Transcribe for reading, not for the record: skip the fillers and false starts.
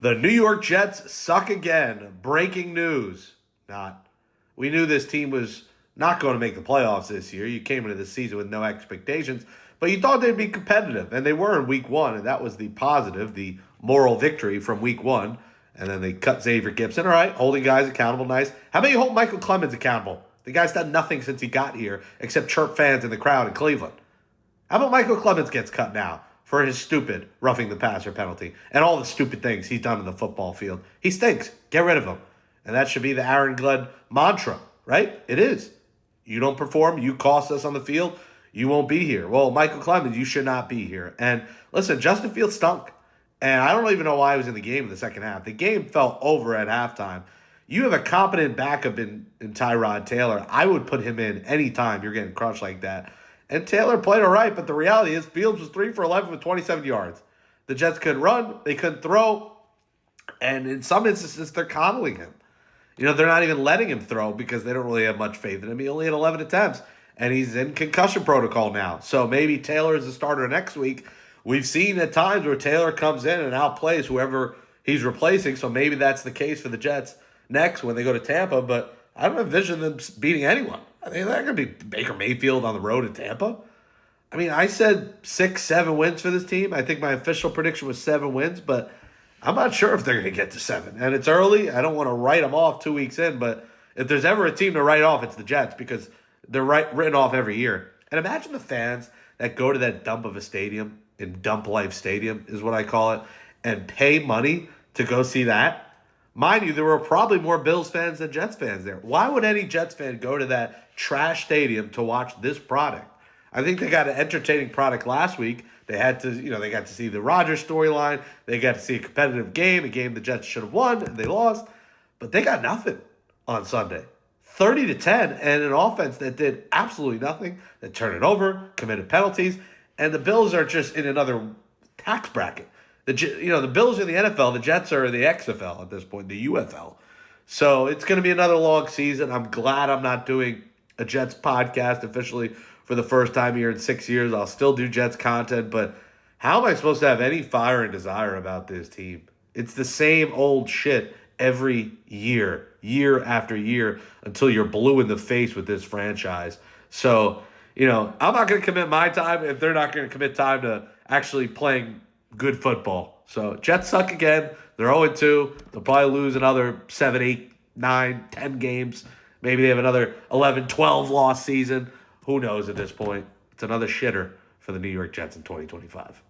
The New York Jets suck again. Breaking news. Not. We knew this team was not going to make the playoffs this year. You came into the season with no expectations, but you thought they'd be competitive, and they were in week one, and that was the positive, the moral victory from week one. And then they cut Xavier Gipson. All right, holding guys accountable, nice. How about you hold Michael Clemens accountable? The guy's done nothing since he got here except chirp fans in the crowd in Cleveland. How about Michael Clemens gets cut now for his stupid roughing the passer penalty and all the stupid things he's done in the football field? He stinks. Get rid of him. And that should be the Aaron Glenn mantra, right? It is. You don't perform, you cost us on the field, you won't be here. Well, Michael Clemens, you should not be here. And listen, Justin Fields stunk. And I don't even know why he was in the game in the second half. The game fell over at halftime. You have a competent backup in Tyrod Taylor. I would put him in anytime you're getting crushed like that. And Taylor played all right, but the reality is Fields was 3 for 11 with 27 yards. The Jets couldn't run, they couldn't throw, and in some instances, they're coddling him. They're not even letting him throw because they don't really have much faith in him. He only had 11 attempts, and he's in concussion protocol now. So maybe Taylor is the starter next week. We've seen at times where Taylor comes in and outplays whoever he's replacing, so maybe that's the case for the Jets next when they go to Tampa, but I don't envision them beating anyone. They're not going to be Baker Mayfield on the road in Tampa. I said 6-7 wins for this team. I think my official prediction was 7 wins, but I'm not sure if they're going to get to 7. And it's early. I don't want to write them off 2 weeks in, but if there's ever a team to write off, it's the Jets because they're written off every year. And imagine the fans that go to that dump of a stadium, in Dump Life Stadium is what I call it, and pay money to go see that. Mind you, there were probably more Bills fans than Jets fans there. Why would any Jets fan go to that trash stadium to watch this product? I think they got an entertaining product last week. They had to, they got to see the Rodgers storyline. They got to see a competitive game, a game the Jets should have won, and they lost. But they got nothing on Sunday. 30-10, and an offense that did absolutely nothing. That turned it over, committed penalties, and the Bills are just in another tax bracket. The Bills are in the NFL, the Jets are in the XFL at this point, the UFL. So it's going to be another long season. I'm glad I'm not doing a Jets podcast officially for the first time here in 6 years. I'll still do Jets content, but how am I supposed to have any fire and desire about this team? It's the same old shit every year, year after year, until you're blue in the face with this franchise. So, I'm not going to commit my time if they're not going to commit time to actually playing good football. So Jets suck again. They're 0-2. They'll probably lose another 7, 8, 9, 10 games. Maybe they have another 11, 12 loss season. Who knows at this point? It's another shitter for the New York Jets in 2025.